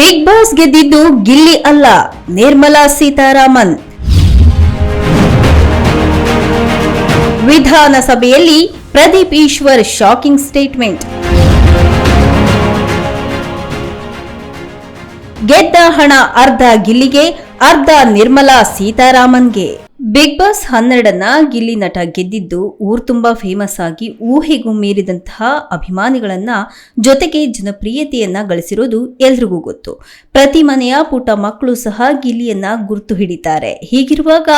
Big boss ಗೆದ್ದಿದ್ದು ಗಿಲ್ಲಿ ಅಲ್ಲ, ನಿರ್ಮಲಾ ಸೀತಾರಾಮನ್. ವಿಧಾನಸಭೆಯಲ್ಲಿ ಪ್ರದೀಪ್ ಈಶ್ವರ್ ಶಾಕಿಂಗ್ ಸ್ಟೇಟ್ಮೆಂಟ್. ಗೆದ್ದ ಹಣ ಅರ್ಧ ಗಿಲ್ಲಿಗೆ, ಅರ್ಧ ನಿರ್ಮಲಾ ಸೀತಾರಾಮನ್ಗೆ. ಬಿಗ್ ಬಾಸ್ 12ನ್ನ ಗಿಲ್ಲಿ ನಟ ಗೆದ್ದಿದ್ದು ಊರ್ ತುಂಬಾ ಫೇಮಸ್ ಆಗಿ ಊಹೆಗೂ ಮೀರಿದಂತಹ ಅಭಿಮಾನಿಗಳನ್ನ ಜೊತೆಗೆ ಜನಪ್ರಿಯತೆಯನ್ನ ಗಳಿಸಿರೋದು ಎಲ್ರಿಗೂ ಗೊತ್ತು. ಪ್ರತಿ ಮನೆಯ ಪುಟ್ಟ ಮಕ್ಕಳು ಸಹ ಗಿಲ್ಲಿಯನ್ನ ಗುರ್ತು ಹಿಡಿತಾರೆ. ಹೀಗಿರುವಾಗ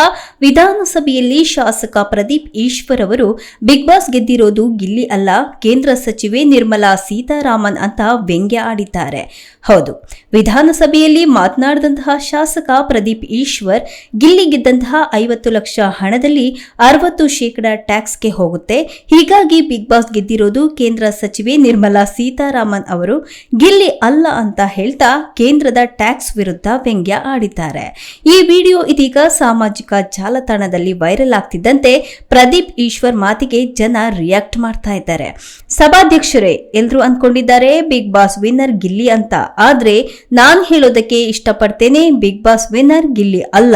ವಿಧಾನಸಭೆಯಲ್ಲಿ ಶಾಸಕ ಪ್ರದೀಪ್ ಈಶ್ವರ್ ಅವರು ಬಿಗ್ ಬಾಸ್ ಗೆದ್ದಿರೋದು ಗಿಲ್ಲಿ ಅಲ್ಲ, ಕೇಂದ್ರ ಸಚಿವೆ ನಿರ್ಮಲಾ ಸೀತಾರಾಮನ್ ಅಂತ ವ್ಯಂಗ್ಯ ಆಡಿದ್ದಾರೆ. ಹೌದು, ವಿಧಾನಸಭೆಯಲ್ಲಿ ಮಾತನಾಡಿದಂತಹ ಶಾಸಕ ಪ್ರದೀಪ್ ಈಶ್ವರ್ ಗಿಲ್ಲಿ ಗೆದ್ದಂತಹ 50 ಲಕ್ಷ ಹಣದಲ್ಲಿ 60% ಟ್ಯಾಕ್ಸ್ಗೆ ಹೋಗುತ್ತೆ. ಹೀಗಾಗಿ ಬಿಗ್ ಬಾಸ್ ಗೆದ್ದಿರೋದು ಕೇಂದ್ರ ಸಚಿವೆ ನಿರ್ಮಲಾ ಸೀತಾರಾಮನ್ ಅವರು, ಗಿಲ್ಲಿ ಅಲ್ಲ ಅಂತ ಹೇಳ್ತಾ ಕೇಂದ್ರದ ಟ್ಯಾಕ್ಸ್ ವಿರುದ್ಧ ವ್ಯಂಗ್ಯ ಆಡಿದ್ದಾರೆ. ಈ ವಿಡಿಯೋ ಇದೀಗ ಸಾಮಾಜಿಕ ಜಾಲತಾಣದಲ್ಲಿ ವೈರಲ್ ಆಗ್ತಿದ್ದಂತೆ ಪ್ರದೀಪ್ ಈಶ್ವರ್ ಮಾತಿಗೆ ಜನ ರಿಯಾಕ್ಟ್ ಮಾಡ್ತಾ ಇದ್ದಾರೆ. ಸಭಾಧ್ಯಕ್ಷರೇ, ಎಲ್ರೂ ಅನ್ಕೊಂಡಿದ್ದಾರೆ ಬಿಗ್ ಬಾಸ್ ವಿನ್ನರ್ ಗಿಲ್ಲಿ ಅಂತ. ಆದ್ರೆ ನಾನ್ ಹೇಳೋದಕ್ಕೆ ಇಷ್ಟಪಡ್ತೇನೆ, ಬಿಗ್ ಬಾಸ್ ವಿನ್ನರ್ ಗಿಲ್ಲಿ ಅಲ್ಲ,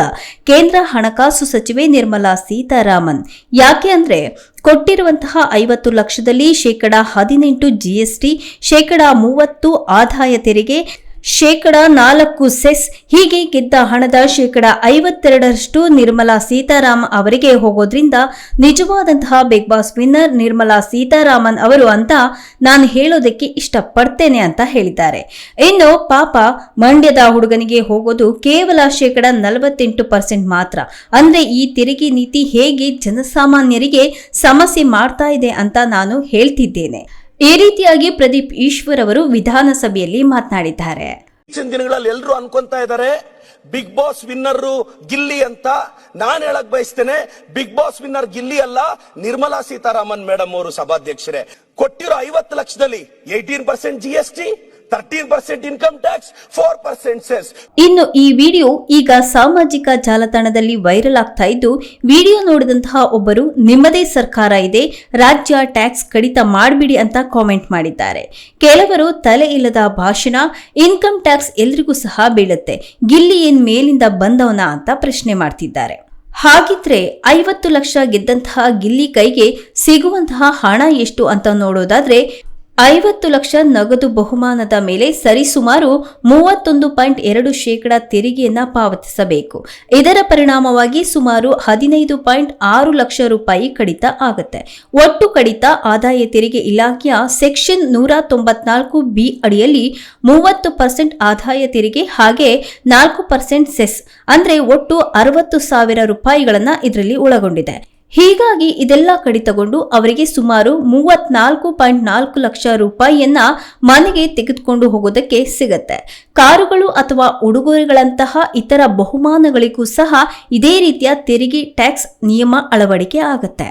ಕೇಂದ್ರ ಹಣಕಾಸು ಸಚಿವೆ ನಿರ್ಮಲಾ ಸೀತಾರಾಮನ್. ಯಾಕೆ ಅಂದ್ರೆ ಕೊಟ್ಟಿರುವಂತಹ 50 ಲಕ್ಷದಲ್ಲಿ %18 GST, %30 ಆದಾಯ ತೆರಿಗೆ, %4 ಸೆಸ್, ಹೀಗೆ ಗೆದ್ದ ಹಣದ %52 ನಿರ್ಮಲಾ ಸೀತಾರಾಮನ್ ಅವರಿಗೆ ಹೋಗೋದ್ರಿಂದ ನಿಜವಾದಂತಹ big boss winner Nirmala Sitharaman ಅವರು ಅಂತ ನಾನು ಹೇಳೋದಕ್ಕೆ ಇಷ್ಟಪಡ್ತೇನೆ ಅಂತ ಹೇಳಿದ್ದಾರೆ. ಇನ್ನು ಪಾಪ ಮಂಡ್ಯದ ಹುಡುಗನಿಗೆ ಹೋಗೋದು ಕೇವಲ %48% ಮಾತ್ರ. ಅಂದ್ರೆ ಈ ತೆರಿಗೆ ನೀತಿ ಹೇಗೆ ಜನಸಾಮಾನ್ಯರಿಗೆ ಸಮಸ್ಯೆ ಮಾಡ್ತಾ ಇದೆ ಅಂತ ನಾನು ಹೇಳ್ತಿದ್ದೇನೆ. ಈ ರೀತಿಯಾಗಿ ಪ್ರದೀಪ್ ಈಶ್ವರ್ ಅವರು ವಿಧಾನಸಭೆಯಲ್ಲಿ ಮಾತನಾಡಿದ್ದಾರೆ. ಇತ್ತೀಚಿನ ದಿನಗಳಲ್ಲಿ ಎಲ್ಲರೂ ಅನ್ಕೊಂತಾ ಇದ್ದಾರೆ ಬಿಗ್ ಬಾಸ್ ವಿನ್ನರ್ ಗಿಲ್ಲಿ ಅಂತ. ನಾನು ಹೇಳಕ್ ಬಯಸ್ತೇನೆ, ಬಿಗ್ ಬಾಸ್ ವಿನ್ನರ್ ಗಿಲ್ಲಿ ಅಲ್ಲ, ನಿರ್ಮಲಾ ಸೀತಾರಾಮನ್ ಮೇಡಮ್ ಅವರು. ಸಭಾಧ್ಯಕ್ಷರೇ, ಕೊಟ್ಟಿರೋ 50 ಲಕ್ಷದಲ್ಲಿ 18% GST, 13% ಇನ್ಕಮ್ ಟ್ಯಾಕ್ಸ್, 4% ಸೆಸ್. ಇನ್ನು ಈ ವಿಡಿಯೋ ಈಗ ಸಾಮಾಜಿಕ ಜಾಲತಾಣದಲ್ಲಿ ವೈರಲ್ ಆಗ್ತಾ ಇದ್ದು, ವಿಡಿಯೋ ನೋಡಿದಂತಹ ಒಬ್ಬರು ನಿಮ್ಮದೇ ಸರ್ಕಾರ ಇದೆ, ರಾಜ್ಯ ಟ್ಯಾಕ್ಸ್ ಕಡಿತ ಮಾಡಿಬಿಡಿ ಅಂತ ಕಾಮೆಂಟ್ ಮಾಡಿದ್ದಾರೆ. ಕೆಲವರು ತಲೆ ಇಲ್ಲದ ಭಾಷಣ, ಇನ್ಕಮ್ ಟ್ಯಾಕ್ಸ್ ಎಲ್ರಿಗೂ ಸಹ ಬೀಳುತ್ತೆ, ಗಿಲ್ಲಿ ಏನ್ ಮೇಲಿಂದ ಬಂದವನ ಅಂತ ಪ್ರಶ್ನೆ ಮಾಡ್ತಿದ್ದಾರೆ. ಹಾಗಿದ್ರೆ 50 ಲಕ್ಷ ಗೆದ್ದಂತಹ ಗಿಲ್ಲಿ ಕೈಗೆ ಸಿಗುವಂತಹ ಹಣ ಎಷ್ಟು ಅಂತ ನೋಡೋದಾದ್ರೆ 50 ಲಕ್ಷ ನಗದು ಬಹುಮಾನದ ಮೇಲೆ ಸರಿಸುಮಾರು 31.2% ತೆರಿಗೆಯನ್ನ ಪಾವತಿಸಬೇಕು. ಇದರ ಪರಿಣಾಮವಾಗಿ ಸುಮಾರು 15.6 ಲಕ್ಷ ರೂಪಾಯಿ ಕಡಿತ ಆಗುತ್ತೆ. ಒಟ್ಟು ಕಡಿತ ಆದಾಯ ತೆರಿಗೆ ಇಲಾಖೆಯ ಸೆಕ್ಷನ್ 194B ಅಡಿಯಲ್ಲಿ 30% ಆದಾಯ ತೆರಿಗೆ ಹಾಗೆ 4% ಸೆಸ್, ಅಂದ್ರೆ ಒಟ್ಟು 60,000 ರೂಪಾಯಿಗಳನ್ನ ಇದರಲ್ಲಿ ಒಳಗೊಂಡಿದೆ. ಹೀಗಾಗಿ ಇದೆಲ್ಲ ಕಡಿತಗೊಂಡು ಅವರಿಗೆ ಸುಮಾರು 34.4 ಲಕ್ಷ ರೂಪಾಯಿಯನ್ನ ಮನೆಗೆ ತೆಗೆದುಕೊಂಡು ಹೋಗೋದಕ್ಕೆ ಸಿಗತ್ತೆ. ಕಾರುಗಳು ಅಥವಾ ಉಡುಗೊರೆಗಳಂತಹ ಇತರ ಬಹುಮಾನಗಳಿಗೂ ಸಹ ಇದೇ ರೀತಿಯ ತೆರಿಗೆ ಟ್ಯಾಕ್ಸ್ ನಿಯಮ ಅಳವಡಿಕೆ ಆಗುತ್ತೆ.